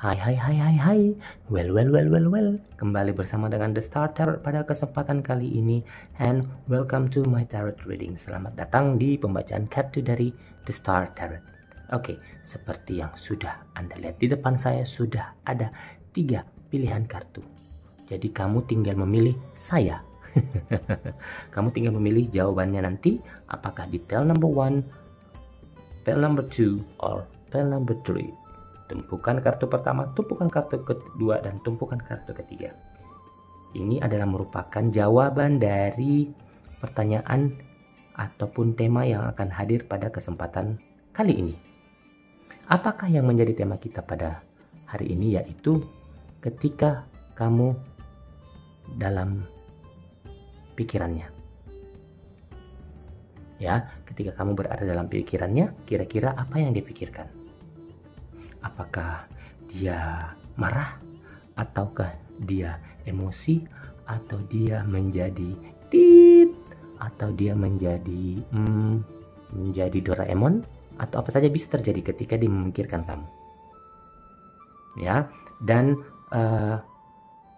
Hai hai hai hai hai. Well. Kembali bersama dengan The Star Tarot pada kesempatan kali ini. And welcome to my tarot reading. Selamat datang di pembacaan kartu dari The Star Tarot. Oke, seperti yang sudah Anda lihat di depan saya, sudah ada 3 pilihan kartu. Jadi kamu tinggal memilih saya. Kamu tinggal memilih jawabannya nanti, apakah di pile number 1, pile number 2, or pile number 3. Tumpukan kartu pertama, tumpukan kartu kedua, dan tumpukan kartu ketiga. Ini adalah merupakan jawaban dari pertanyaan ataupun tema yang akan hadir pada kesempatan kali ini. Apakah yang menjadi tema kita pada hari ini, yaitu ketika kamu dalam pikirannya. Ya, ketika kamu berada dalam pikirannya, kira-kira apa yang dipikirkan? Apakah dia marah, ataukah dia emosi, atau dia menjadi atau dia menjadi Doraemon, atau apa saja bisa terjadi ketika dia memikirkan kamu. Ya, dan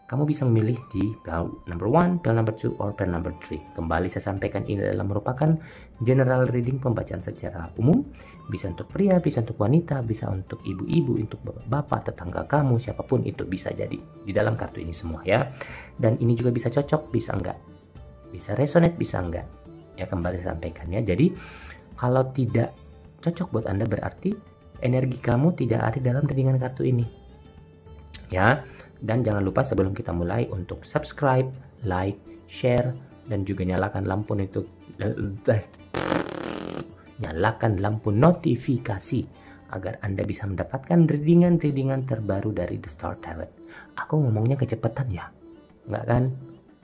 kamu bisa memilih di pile number 1, pile number 2, or pile number 3. Kembali saya sampaikan, ini adalah merupakan general reading, pembacaan secara umum. Bisa untuk pria, bisa untuk wanita, bisa untuk ibu-ibu, untuk bapak, tetangga kamu, siapapun itu bisa jadi di dalam kartu ini semua ya. Dan ini juga bisa cocok, bisa enggak. Bisa resonate, bisa enggak. Ya, kembali saya sampaikan ya. Jadi kalau tidak cocok buat Anda, berarti energi kamu tidak ada dalam readingan kartu ini. Ya. Dan jangan lupa sebelum kita mulai untuk subscribe, like, share, dan juga nyalakan lampu notifikasi agar Anda bisa mendapatkan readingan terbaru dari The Star Tarot. Aku ngomongnya kecepatan ya? Enggak kan?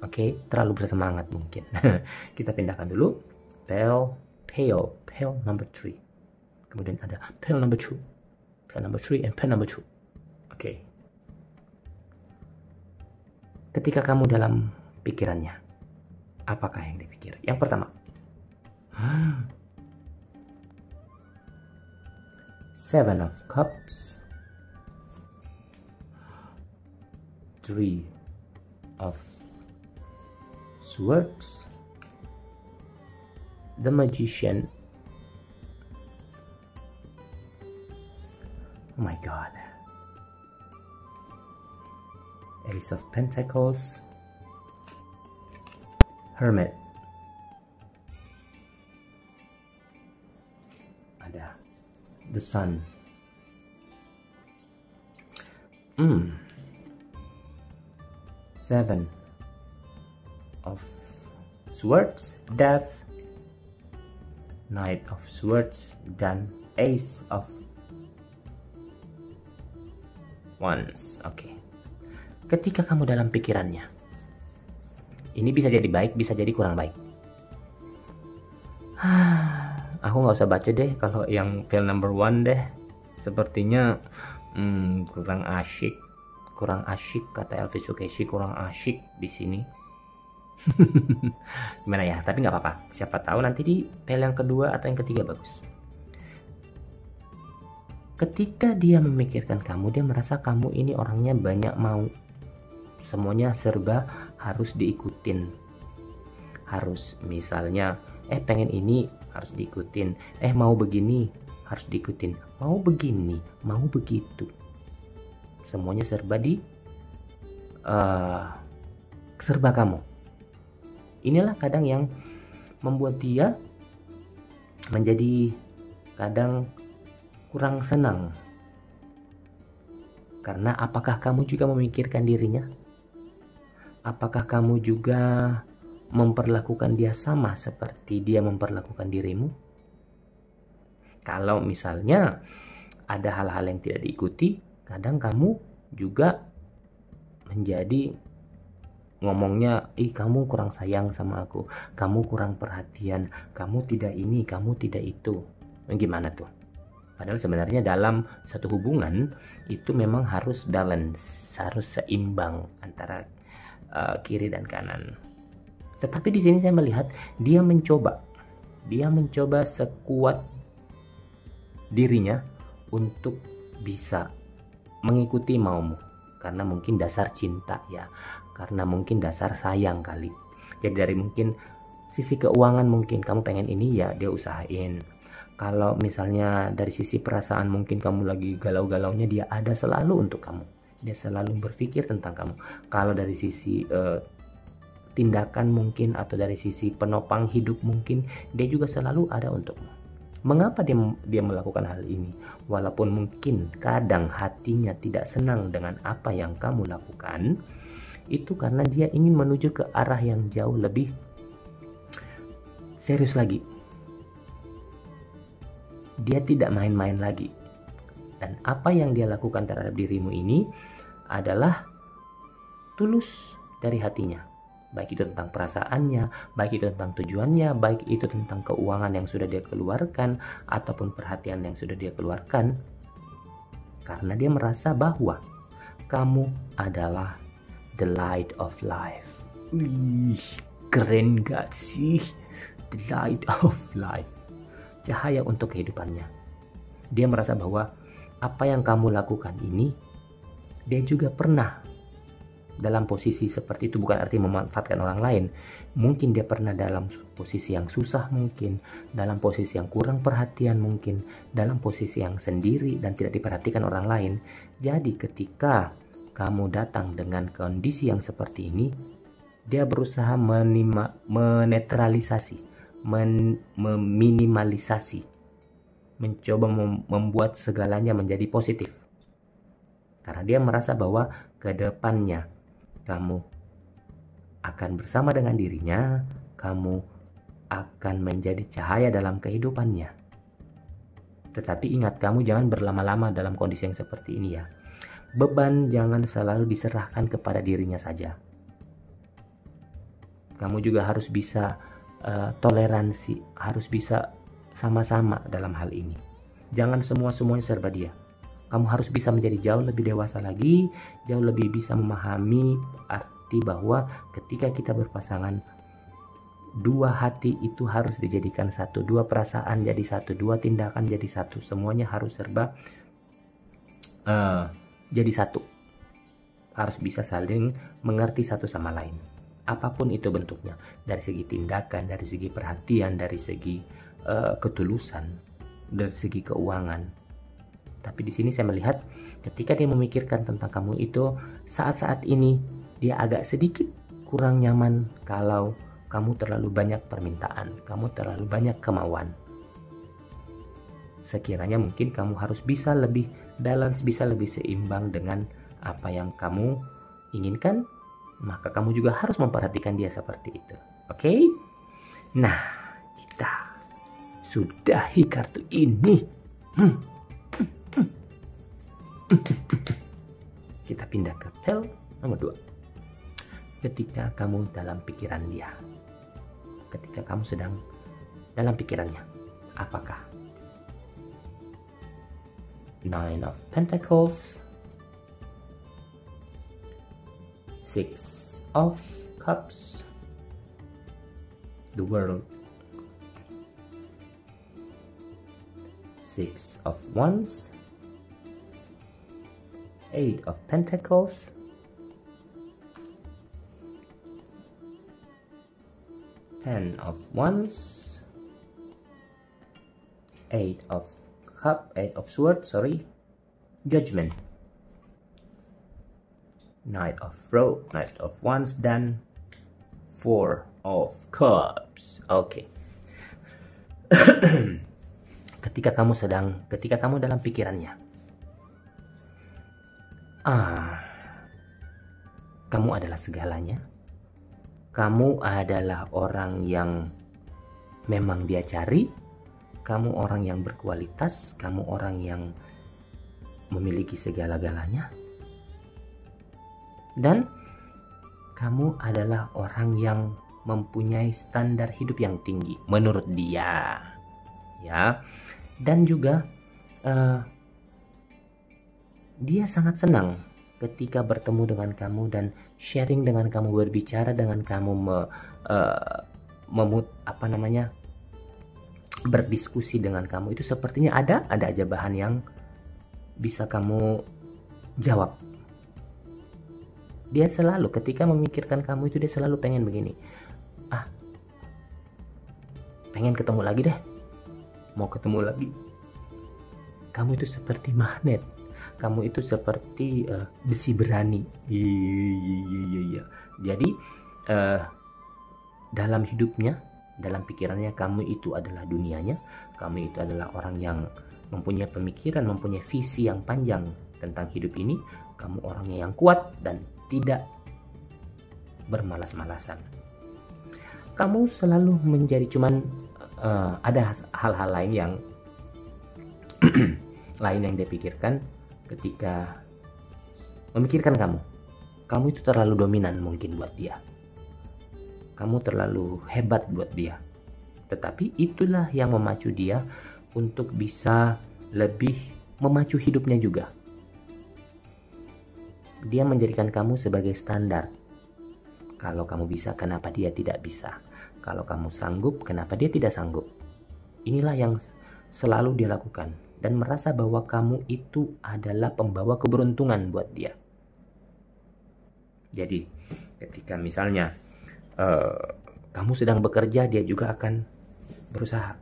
Oke, terlalu bersemangat mungkin. Kita pindahkan dulu. Pile number 3. Kemudian ada pile number 2, pile number 3, and pile number 2. Oke. Ketika kamu dalam pikirannya, apakah yang dipikir? Yang pertama, 7 of Cups, 3 of Swords, the Magician. Oh my God. Ace of Pentacles, Hermit, ada the Sun, 7 of Swords, Death, Knight of Swords, dan Ace of Wands. Oke. Ketika kamu dalam pikirannya, ini bisa jadi baik, bisa jadi kurang baik. Aku nggak usah baca deh kalau yang pile number 1 deh. Sepertinya kurang asyik kata Elvis Sukeshi, kurang asyik di sini. Gimana ya? Tapi nggak apa-apa. Siapa tahu nanti di pile yang kedua atau yang ketiga bagus. Ketika dia memikirkan kamu, dia merasa kamu ini orangnya banyak mau. Semuanya serba harus diikutin. Harus misalnya pengen ini harus diikutin. Mau begini harus diikutin. Mau begini, mau begitu. Semuanya serba serba kamu. Inilah kadang yang membuat dia menjadi kadang kurang senang. Karena apakah kamu juga memikirkan dirinya? Apakah kamu juga memperlakukan dia sama seperti dia memperlakukan dirimu? Kalau misalnya ada hal-hal yang tidak diikuti, kadang kamu juga menjadi ngomongnya, kamu kurang sayang sama aku, kamu kurang perhatian, kamu tidak ini, kamu tidak itu. Gimana tuh? Padahal sebenarnya dalam satu hubungan itu memang harus balance, harus seimbang antara kiri dan kanan. Tetapi di sini saya melihat dia mencoba sekuat dirinya untuk bisa mengikuti maumu karena mungkin dasar cinta ya, karena mungkin dasar sayang kali. Jadi dari mungkin sisi keuangan mungkin kamu pengen ini ya dia usahain. Kalau misalnya dari sisi perasaan mungkin kamu lagi galau-galaunya, dia ada selalu untuk kamu. Dia selalu berpikir tentang kamu. Kalau dari sisi tindakan mungkin atau dari sisi penopang hidup mungkin dia juga selalu ada untukmu. Mengapa dia melakukan hal ini? Walaupun mungkin kadang hatinya tidak senang dengan apa yang kamu lakukan, itu karena dia ingin menuju ke arah yang jauh lebih serius lagi. Dia tidak main-main lagi. Dan apa yang dia lakukan terhadap dirimu ini adalah tulus dari hatinya. Baik itu tentang perasaannya, baik itu tentang tujuannya, baik itu tentang keuangan yang sudah dia keluarkan, ataupun perhatian yang sudah dia keluarkan. Karena dia merasa bahwa kamu adalah the light of life. Wih, keren gak sih? The light of life. Cahaya untuk kehidupannya. Dia merasa bahwa apa yang kamu lakukan ini, dia juga pernah dalam posisi seperti itu. Bukan arti memanfaatkan orang lain. Mungkin dia pernah dalam posisi yang susah mungkin, dalam posisi yang kurang perhatian mungkin, dalam posisi yang sendiri dan tidak diperhatikan orang lain. Jadi ketika kamu datang dengan kondisi yang seperti ini, dia berusaha menetralisasi, meminimalisasi, mencoba membuat segalanya menjadi positif. Karena dia merasa bahwa ke depannya kamu akan bersama dengan dirinya, kamu akan menjadi cahaya dalam kehidupannya. Tetapi ingat, kamu jangan berlama-lama dalam kondisi yang seperti ini ya. Beban jangan selalu diserahkan kepada dirinya saja. Kamu juga harus bisa toleransi, harus bisa sama-sama dalam hal ini. Jangan semuanya serba dia. Kamu harus bisa menjadi jauh lebih dewasa lagi, jauh lebih bisa memahami arti bahwa ketika kita berpasangan, dua hati itu harus dijadikan satu, dua perasaan jadi satu, dua tindakan jadi satu, semuanya harus serba jadi satu. Harus bisa saling mengerti satu sama lain. Apapun itu bentuknya, dari segi tindakan, dari segi perhatian, dari segi ketulusan, dari segi keuangan. Tapi di sini saya melihat ketika dia memikirkan tentang kamu itu, saat-saat ini dia agak sedikit kurang nyaman kalau kamu terlalu banyak permintaan, kamu terlalu banyak kemauan. Sekiranya mungkin kamu harus bisa lebih balance, bisa lebih seimbang dengan apa yang kamu inginkan, maka kamu juga harus memperhatikan dia seperti itu. Oke? Nah, kita sudahi kartu ini. Kita pindah ke pel nomor 2. Ketika kamu dalam pikiran dia, ketika kamu sedang dalam pikirannya, apakah Nine of Pentacles, Six of Cups, the World, Six of Wands, Eight of Pentacles, Ten of Wands, Eight of Swords, Judgment, Knight of Wands, dan Four of Cups. Oke. Ketika kamu dalam pikirannya, kamu adalah segalanya. Kamu adalah orang yang memang dia cari. Kamu orang yang berkualitas. Kamu orang yang memiliki segala-galanya. Dan kamu adalah orang yang mempunyai standar hidup yang tinggi menurut dia. Ya. Dan juga dia sangat senang ketika bertemu dengan kamu dan sharing dengan kamu, berbicara dengan kamu, berdiskusi dengan kamu. Itu sepertinya ada aja bahan yang bisa kamu jawab. Dia selalu ketika memikirkan kamu itu dia selalu pengen begini. Pengen ketemu lagi deh. Mau ketemu lagi. Kamu itu seperti magnet. Kamu itu seperti besi berani. Iya. Jadi dalam hidupnya, dalam pikirannya kamu itu adalah dunianya. Kamu itu adalah orang yang mempunyai pemikiran, mempunyai visi yang panjang tentang hidup ini. Kamu orangnya yang kuat dan tidak bermalas-malasan. Kamu selalu menjadi cuman ada hal-hal lain yang lain yang dia pikirkan ketika memikirkan kamu. Kamu itu terlalu dominan mungkin buat dia. Kamu terlalu hebat buat dia. Tetapi itulah yang memacu dia untuk bisa lebih memacu hidupnya juga. Dia menjadikan kamu sebagai standar. Kalau kamu bisa, kenapa dia tidak bisa? Kalau kamu sanggup, kenapa dia tidak sanggup? Inilah yang selalu dia lakukan. Dan merasa bahwa kamu itu adalah pembawa keberuntungan buat dia. Jadi ketika misalnya kamu sedang bekerja, dia juga akan berusaha,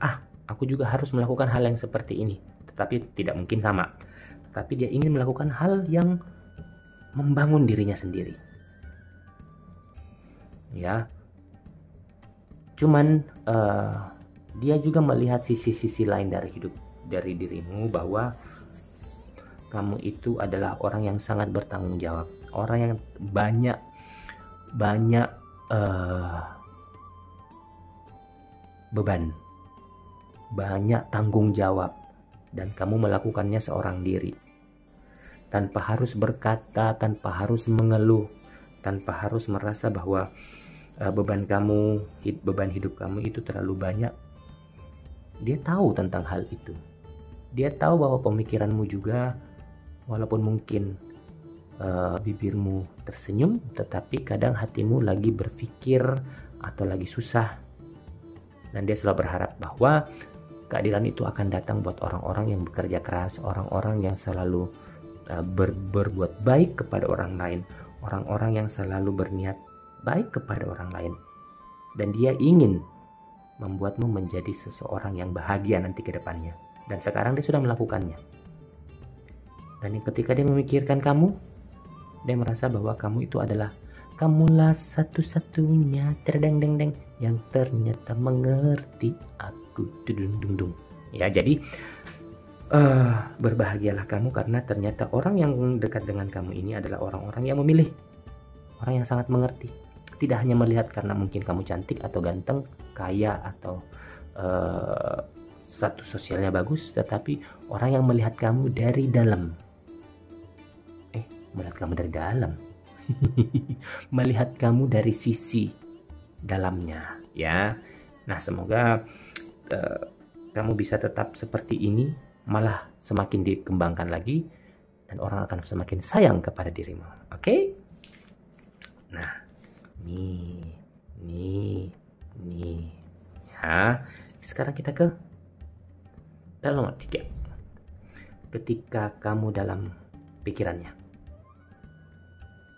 aku juga harus melakukan hal yang seperti ini. Tetapi tidak mungkin sama. Tetapi dia ingin melakukan hal yang membangun dirinya sendiri. Ya. Cuman dia juga melihat sisi-sisi lain dari dirimu, bahwa kamu itu adalah orang yang sangat bertanggung jawab, orang yang banyak beban, banyak tanggung jawab, dan kamu melakukannya seorang diri tanpa harus berkata, tanpa harus mengeluh, tanpa harus merasa bahwa beban hidup kamu itu terlalu banyak. Dia tahu tentang hal itu. Dia tahu bahwa pemikiranmu juga, walaupun mungkin bibirmu tersenyum, tetapi kadang hatimu lagi berpikir atau lagi susah. Dan dia selalu berharap bahwa keadilan itu akan datang buat orang-orang yang bekerja keras, orang-orang yang selalu berbuat baik kepada orang lain, orang-orang yang selalu berniat baik kepada orang lain. Dan dia ingin membuatmu menjadi seseorang yang bahagia nanti ke depannya. Dan sekarang dia sudah melakukannya. Dan ketika dia memikirkan kamu, dia merasa bahwa kamu itu adalah, kamulah satu-satunya terdeng-deng-deng yang ternyata mengerti aku. Dung-dung-dung. Ya, jadi berbahagialah kamu karena ternyata orang yang dekat dengan kamu ini adalah orang-orang yang memilih, orang yang sangat mengerti. Tidak hanya melihat karena mungkin kamu cantik atau ganteng, kaya atau status sosialnya bagus, tetapi orang yang melihat kamu dari dalam. Melihat kamu dari dalam. Melihat kamu dari sisi dalamnya, ya. Nah, semoga kamu bisa tetap seperti ini, malah semakin dikembangkan lagi, dan orang akan semakin sayang kepada dirimu. Oke? Nah, nih ya. Sekarang kita ke nomor 3. Ketika kamu dalam pikirannya,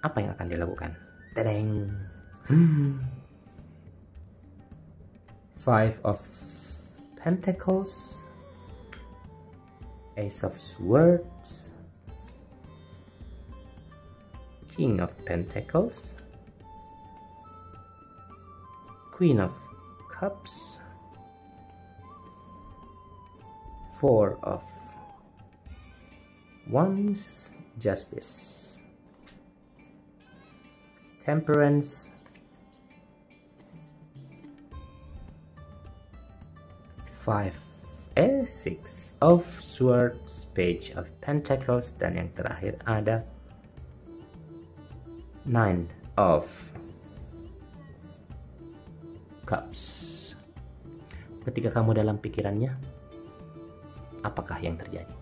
apa yang akan dilakukan? Tadang. 5 of Pentacles, Ace of Swords, King of Pentacles, Queen of Cups, 4 of Wands, Justice, Temperance, 6 of Swords, Page of Pentacles, dan yang terakhir ada 9 of Cups. Ketika kamu dalam pikirannya, apakah yang terjadi?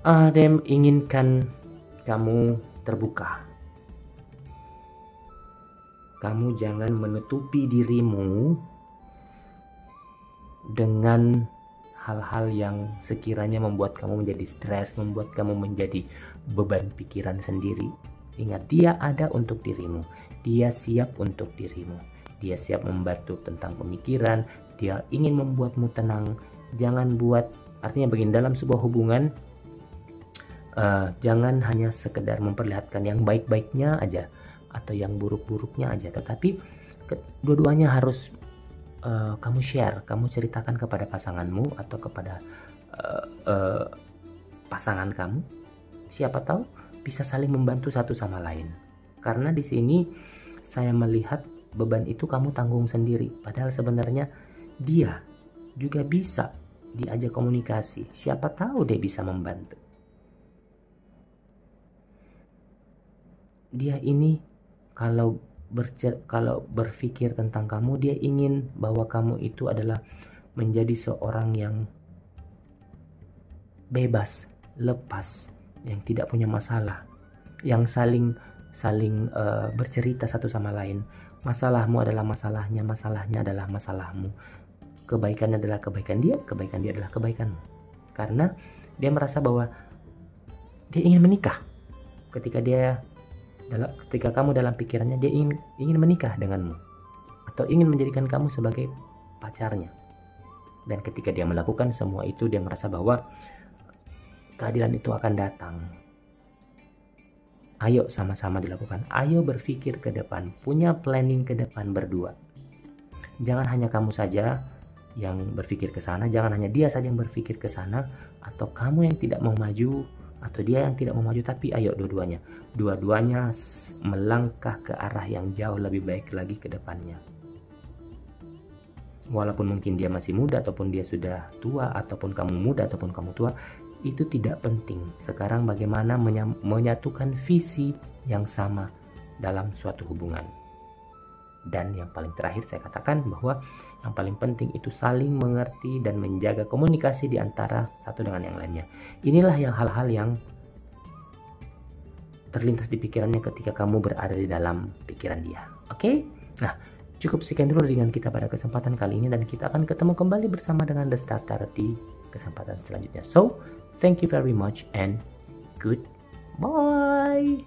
Ada yang menginginkan kamu terbuka. Kamu jangan menutupi dirimu dengan hal-hal yang sekiranya membuat kamu menjadi stres, membuat kamu menjadi beban pikiran sendiri. Ingat, dia ada untuk dirimu. Dia siap untuk dirimu. Dia siap membantu tentang pemikiran. Dia ingin membuatmu tenang. Jangan buat, artinya begini, dalam sebuah hubungan, jangan hanya sekedar memperlihatkan yang baik-baiknya aja atau yang buruk-buruknya aja, tetapi dua-duanya harus kamu share, kamu ceritakan kepada pasanganmu atau kepada pasangan kamu. Siapa tahu bisa saling membantu satu sama lain. Karena di sini saya melihat beban itu kamu tanggung sendiri, padahal sebenarnya dia juga bisa diajak komunikasi. Siapa tahu dia bisa membantu. Dia ini kalau berpikir tentang kamu, dia ingin bahwa kamu itu adalah menjadi seorang yang bebas, lepas, yang tidak punya masalah, yang saling bercerita satu sama lain. Masalahmu adalah masalahnya, masalahnya adalah masalahmu. Kebaikannya adalah kebaikan dia adalah kebaikanmu. Karena dia merasa bahwa dia ingin menikah. Ketika kamu dalam pikirannya, dia ingin menikah denganmu atau ingin menjadikan kamu sebagai pacarnya. Dan ketika dia melakukan semua itu, dia merasa bahwa keadilan itu akan datang. Ayo sama-sama dilakukan. Ayo berpikir ke depan, punya planning ke depan berdua. Jangan hanya kamu saja yang berpikir ke sana, jangan hanya dia saja yang berpikir ke sana, atau kamu yang tidak mau maju atau dia yang tidak mau maju, tapi ayo dua-duanya melangkah ke arah yang jauh lebih baik lagi ke depannya. Walaupun mungkin dia masih muda ataupun dia sudah tua, ataupun kamu muda ataupun kamu tua, itu tidak penting. Sekarang bagaimana menyatukan visi yang sama dalam suatu hubungan. Dan yang paling terakhir saya katakan bahwa yang paling penting itu saling mengerti dan menjaga komunikasi di antara satu dengan yang lainnya. Inilah yang hal-hal yang terlintas di pikirannya ketika kamu berada di dalam pikiran dia. Oke? Nah, cukup sekian dulu dengan kita pada kesempatan kali ini, dan kita akan ketemu kembali bersama dengan The Starter di kesempatan selanjutnya. So, thank you very much and goodbye.